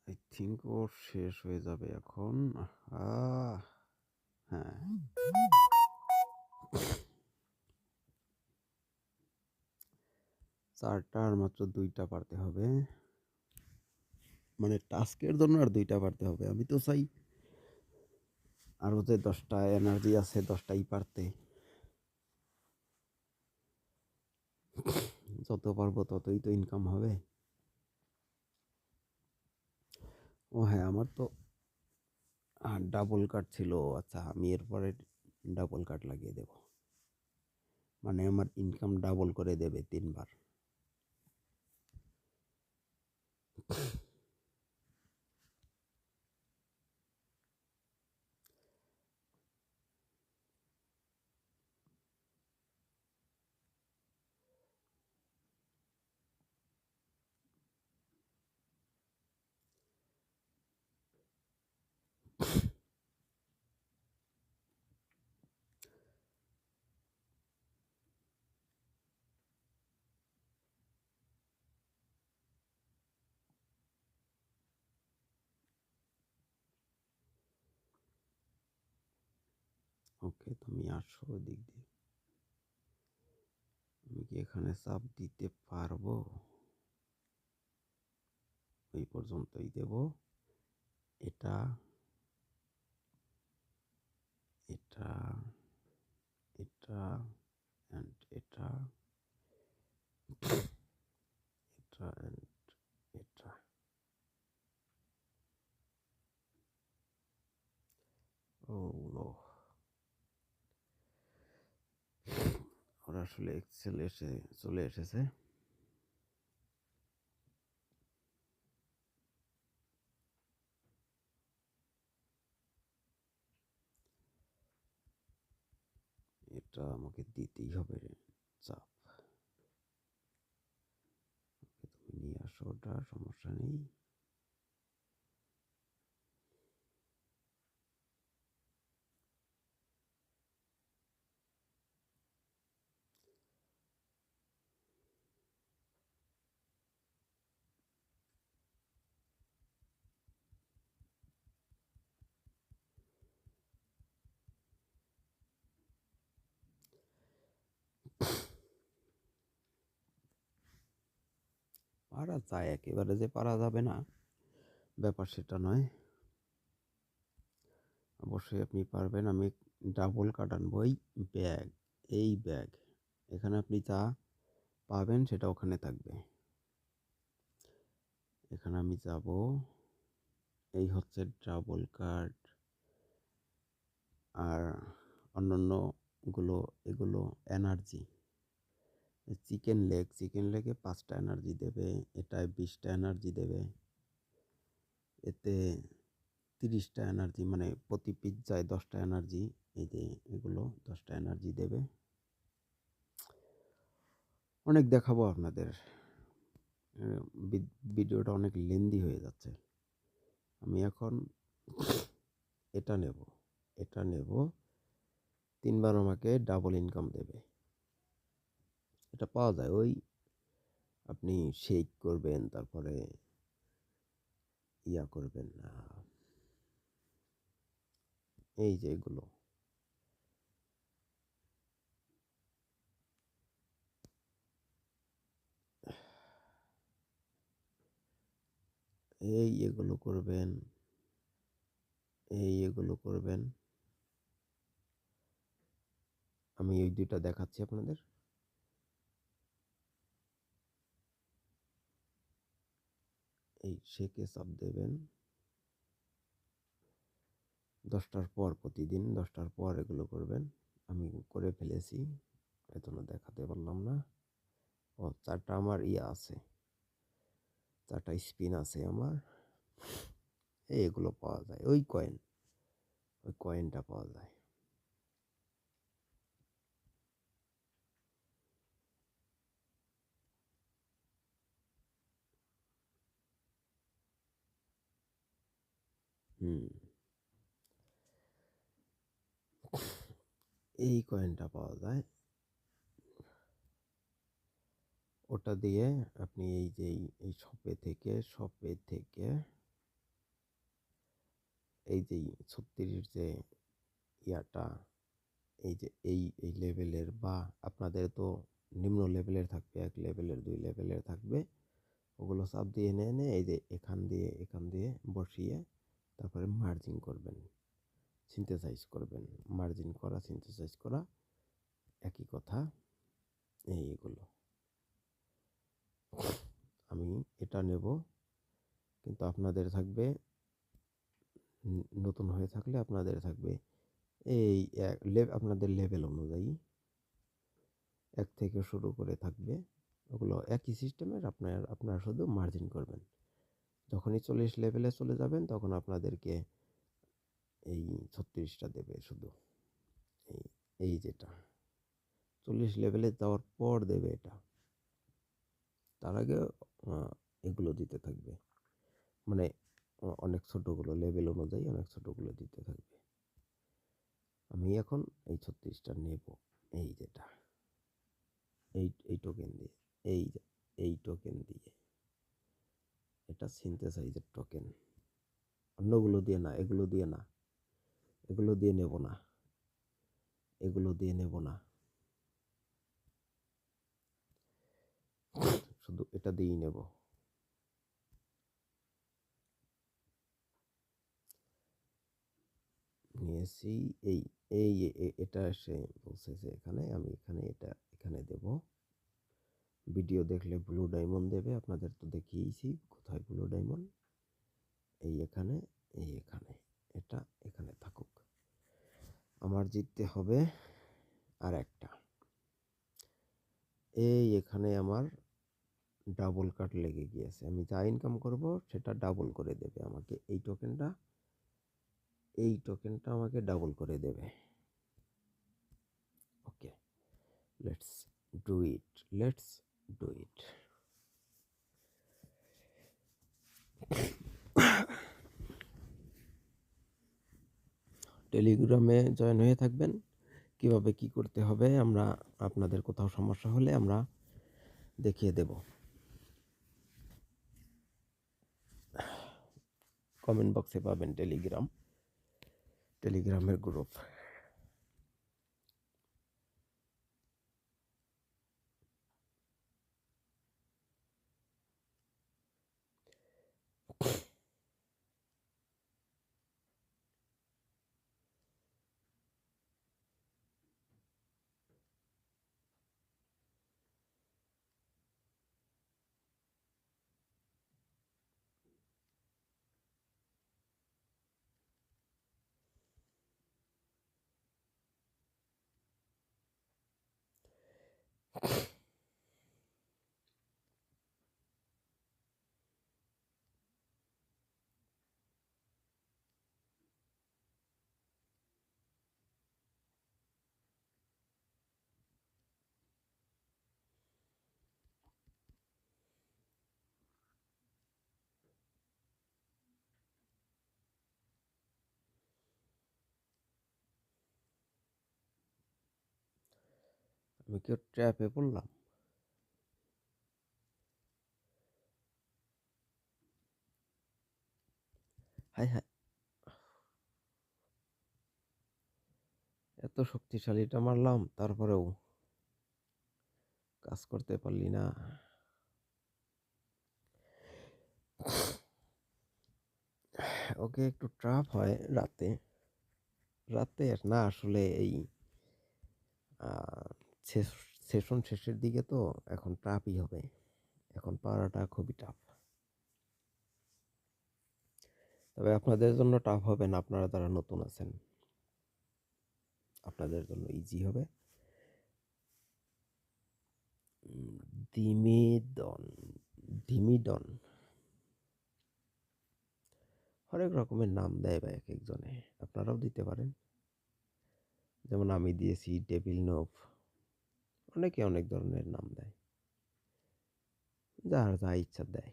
আই থিঙ্ক ওর শেষ হয়ে যাবে এখন। হ্যাঁ, 4টা আর মাত্র 2টা পারতে হবে, মানে টাস্কের জন্য আর 2টা পারতে হবে। আমি তো চাই আরও যে 10টা এনার্জি আছে 10টাই পারতে। যত পারবো ততই তো ইনকাম হবে। ও হ্যাঁ, আমার তো ডাবল কাট ছিল। আচ্ছা, আমি এরপরে ডাবল কাট লাগিয়ে দেব, মানে আমার ইনকাম ডাবল করে দেবে 3বার। ওকে, তুমি আসো দিক দিয়ে। আমি কি এখানে চাপ দিতে পারবো? ওই পর্যন্তই দেব। এটা, এটা, এটা, অ্যান্ড এটা, এটা, অ্যান্ড এটা। ও নো, ওরা আসলে এক্সেল এসে চলে এসেছে। এটা আমাকে দিতেই হবে চাপ। তুমি নিয়ে আসো, ওটা সমস্যা নেই। পারা যায়, একেবারে যে পারা যাবে না ব্যাপার সেটা নয়, অবশ্যই আপনি পারবেন। আমি ডাবল কাটান বই ব্যাগ, এই ব্যাগ, এখানে আপনি যা পাবেন সেটা ওখানে থাকবে। এখানে আমি যাব, এই হচ্ছে ডাবল কাট, আর অন্যান্যগুলো এগুলো এনার্জি। চিকেন লেগে 5টা এনার্জি দেবে, এটায় 20টা এনার্জি দেবে, এতে 30টা এনার্জি, মানে প্রতি পিজ্জায় 10টা এনার্জি। এই যে এগুলো 10টা এনার্জি দেবে। অনেক দেখাবো আপনাদের, ভিডিওটা অনেক লেন্দি হয়ে যাচ্ছে। আমি এখন এটা নেব, এটা নেব, 3বার আমাকে ডাবল ইনকাম দেবে। এটা পাওয়া যায়, ওই আপনি শেক করবেন, তারপরে ইয়া করবেন, এই যে এগুলো, এগুলো করবেন, এগুলো করবেন। আমি এই 2টা দেখাচ্ছি আপনাদের। এই শেকে চাপ দেবেন 10টার পর, প্রতিদিন 10টার পর এগুলো করবেন। আমি করে ফেলেছি, এজন্য দেখাতে পারলাম না। 4টা আমার ইয়া আছে, 4টা স্পিন আছে আমার। এগুলো পাওয়া যায়, ওই কয়েনটা পাওয়া যায়। এই কয়েনটা পাওয়া যায়, ওটা দিয়ে আপনি এই যে এই শপে থেকে এই যে 36 যে ইয়াটা, এই যে এই লেভেলের, বা আপনাদের তো নিম্ন লেভেলের থাকবে, 1 লেভেলের, 2 লেভেলের থাকবে। ওগুলো চাপ দিয়ে এনে এই যে এখান দিয়ে বসিয়ে তারপরে মার্জিন করবেন, সিনথেসাইজ করবেন। মার্জিন করা, সিনথেসাইজ করা একই কথা। এইগুলো আমি এটা নেব, কিন্তু আপনাদের থাকবে, নতুন হয়ে থাকলে আপনাদের থাকবে এই আপনাদের লেভেল অনুযায়ী 1 থেকে শুরু করে থাকবে। ওগুলো একই সিস্টেমের, আপনারা শুধু মার্জিন করবেন। যখনই 40 লেভেলে চলে যাবেন তখন আপনাদেরকে এই 36টা দেবে শুধু। এই এই যেটা 40 লেভেলে যাওয়ার পর দেবে এটা, তার আগে এগুলো দিতে থাকবে, মানে অনেক ছোটোগুলো লেভেল অনুযায়ী অনেক ছোটোগুলো দিতে থাকবে। আমি এখন এই 36টা নেব, এই যেটা এই টোকেন দিয়ে, এই টোকেন দিয়ে, এটা সিনথেসাইজের টোকেন। অন্যগুলো দিয়ে না, এগুলো দিয়ে না, এগুলো দিয়ে নেব না, এগুলো দিয়ে নেব না, শুধু এটা দিয়েই নেব। নিয়েছি, এই এই এটা এসে বলছে যে এখানে, আমি এটা এখানে দেব। ভিডিও দেখলে ব্লু ডায়মন্ড দেবে, আপনাদের তো দেখিয়েছি কোথায় ব্লু ডায়মন্ড। এখানে, এখানে, এটা এখানে থাকুক। আমার জিততে হবে আর একটা। এখানে আমার ডাবল কাট লেগে গিয়েছে, আমি যা ইনকাম করব সেটা ডাবল করে দেবে আমাকে। এই টোকেনটা আমাকে ডাবল করে দেবে। Okay, let's do it, let's do it. টেলিগ্রামে জয়েন হয়ে থাকবেন। কিভাবে কি করতে হবে, আমরা আপনাদের কোথাও সমস্যা হলে আমরা দেখিয়ে দেব। কমেন্ট বক্সে পাবেন টেলিগ্রামের গ্রুপ। আমি কি ট্র্যাপে পড়লাম? হায় হায়, এত শক্তিশালীটা মারলাম, তারপরেও কাজ করতে পারলি না। ওকে একটু ট্রাপ হয় রাতে, রাতে না আসলে এই সেশন শেষের দিকে তো, এখন ট্রাপই হবে। এখন পাওয়াটা খুবই টাফ। তবে আপনাদের জন্য টাফ হবে না, আপনারা যারা নতুন আছেন, আপনাদের জন্য ইজি হবে। ডিমিডন, ডিমিডন, হরেক রকমের নাম দেয় বা এক একজনে, আপনারাও দিতে পারেন। যেমন আমি দিয়েছি ডেভিল নোভ, অনেকে অনেক ধরনের নাম দেয়, যার যা ইচ্ছা দেয়।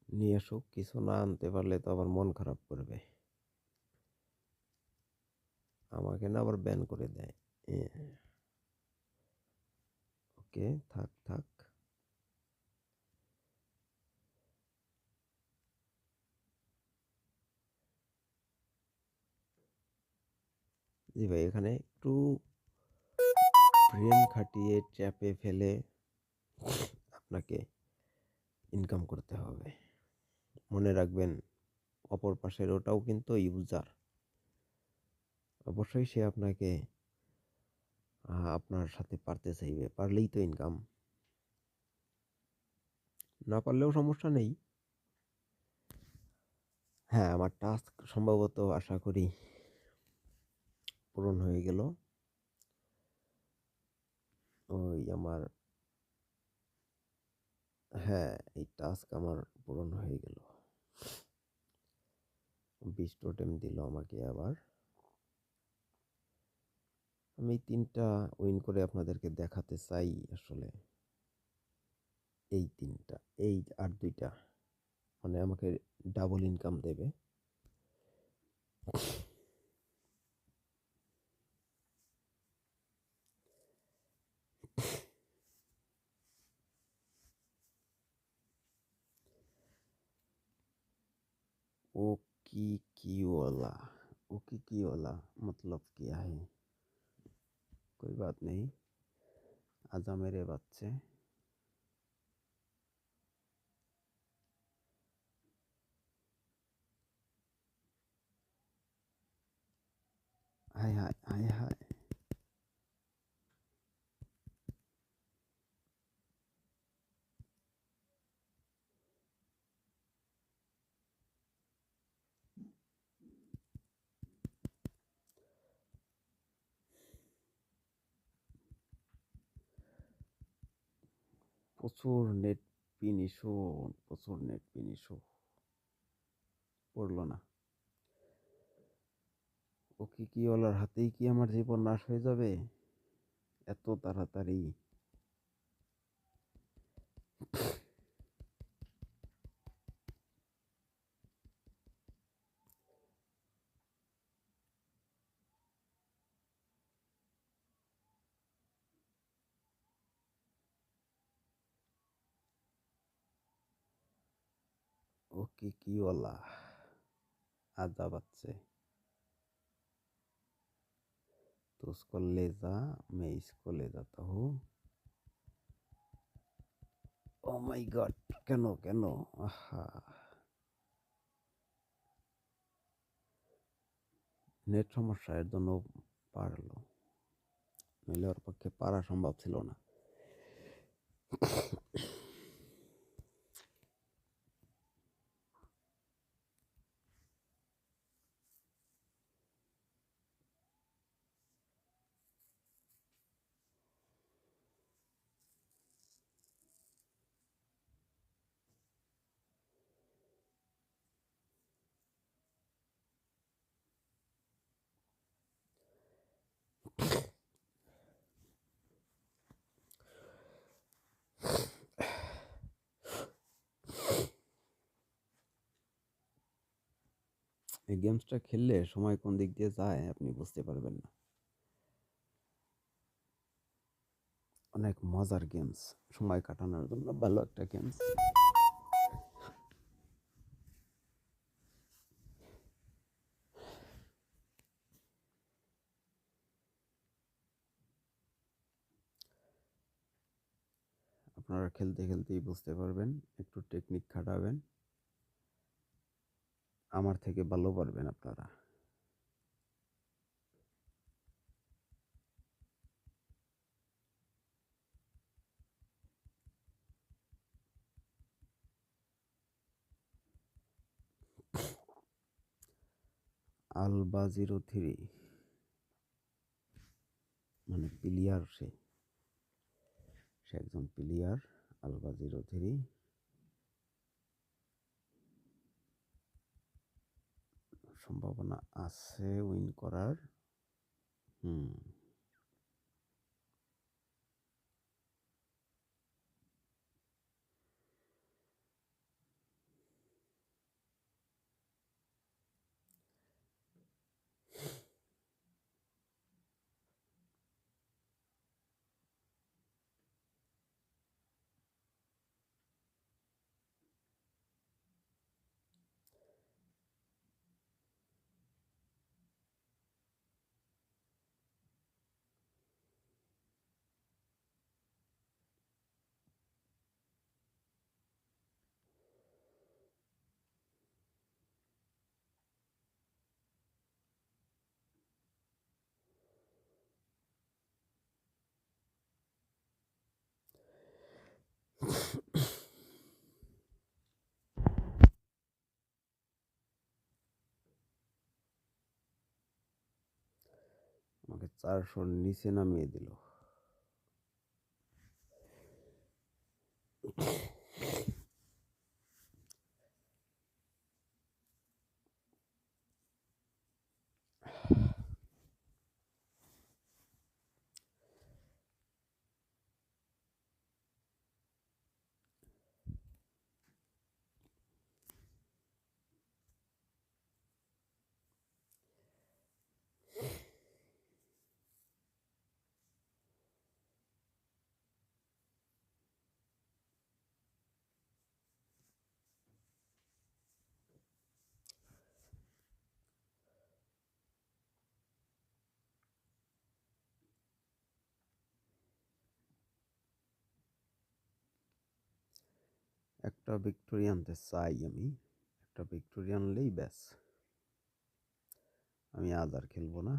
নিয়ে আসুক, কিছু না আনতে পারলে তো আবার মন খারাপ করবে, আমাকে না আবার ব্যান করে দেয়। ওকে, থাক থাক। জি ভাই, এখানে একটু ব্রেন খাটিয়ে চ্যাপে ফেলে আপনাকে ইনকাম করতে হবে। মনে রাখবেন, অপর পাশের ওটাও কিন্তু ইউজার। অবশ্যই সে আপনাকে আপনার সাথে পারতে চাইবে, পারলেই তো ইনকাম, না পারলেও সমস্যা নেই। হ্যাঁ, আমার টাস্ক সম্ভবত আশা করি পূরণ হয়ে গেল। ওই আমার, হ্যাঁ, এই টাস্ক আমার পূরণ হয়ে গেল। 20 টোটেম দিল আমাকে আবার। আমি 3টা উইন করে আপনাদেরকে দেখাতে চাই আসলে। এই 3টা, এই আর 2টা, মানে আমাকে ডাবল ইনকাম দেবে। ओ की वाला, ओ की वाला मतलब क्या है? कोई बात नहीं, आजा मेरे बच्चे। हाय हाय हाय हाय। প্রচুর নেট পিন ইস্যু, প্রচুর নেট পিন ইস্যু, পড়লো না। ও কি ওলার হাতেই কি আমার জীবন নাশ হয়ে যাবে এত তাড়াতাড়ি? ও কি ওলা आजा बच्चे, तो उसको ले जा, मैं इसको ले जाता हूँ। ও মাই গড, কেন কেন? আহা, নেট সমস্যা, এর জন্য পারলো, নইলে ওর পক্ষে পারা সম্ভব ছিল না। এই গেমসটা খেললে সময় কোন দিক দিয়ে যায় আপনি বুঝতে পারবেন না। অনেক মজার গেমস, সময় কাটানোর জন্য ভালো একটা গেমস। আপনারা খেলতে খেলতেই বুঝতে পারবেন, একটু টেকনিক খাটাবেন, আমার থেকে ভালো পারবেন আপনারা। আলবা 03 মানে প্লেয়ার, সে একজন প্লেয়ার। আলবা 03 সম্ভাবনা আছে উইন করার। হুম, আমাকে 400 নিচে নামিয়ে দিল। একটা ভিক্টোরি আনতে চাই আমি, একটা ভিক্টোরি আনলেই ব্যাস, আমি আজ আর খেলবো না।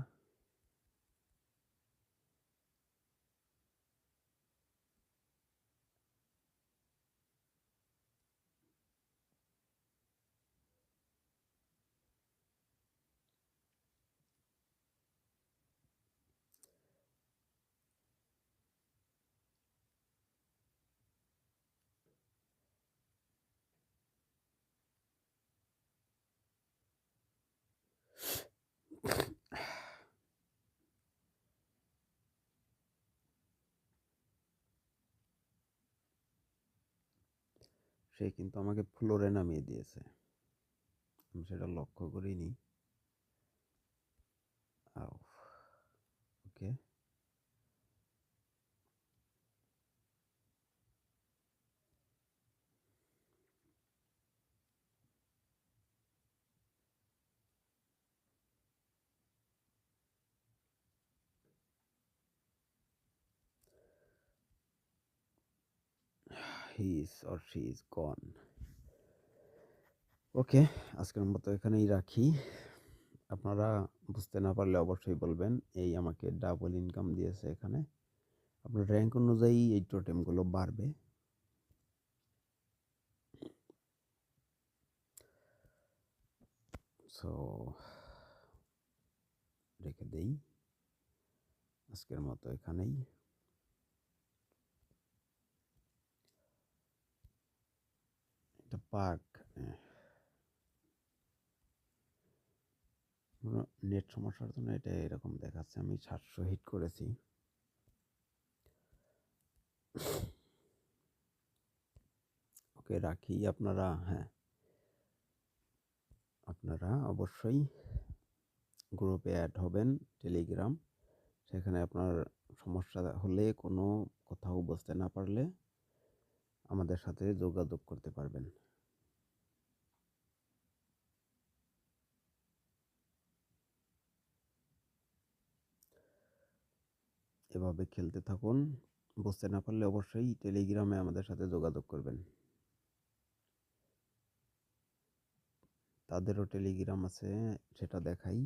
সে কিন্তু আমাকে ফ্লোরে নামিয়ে দিয়েছে, আমি সেটা লক্ষ্য করিনি। Okay, he is or she is gone. Okay, আজকের মতো এখানেই রাখি। আপনারা বুঝতে না পারলে অবশ্যই বলবেন। এই আমাকে ডাবল ইনকাম দিয়েছে এখানে। আপনার র্যাঙ্ক অনুযায়ী এই টোটেমগুলো বাড়বে। সো রেখে দেই, আজকের মতো এখানেই। এটা পাক নেট সমস্যার জন্য এটা এরকম দেখাচ্ছে। আমি 700 হিট করেছি। ওকে রাখি। আপনারা আপনারা অবশ্যই গ্রুপে অ্যাড হবেন টেলিগ্রাম। সেখানে আপনার সমস্যা হলে কোনো কোথাও বুঝতে না পারলে আমাদের সাথে যোগাযোগ করতে পারবেন। এভাবে খেলতে থাকুন। বুঝতে না পারলে অবশ্যই টেলিগ্রামে আমাদের সাথে যোগাযোগ করবেন। তাদেরও টেলিগ্রাম আছে, সেটা দেখাই।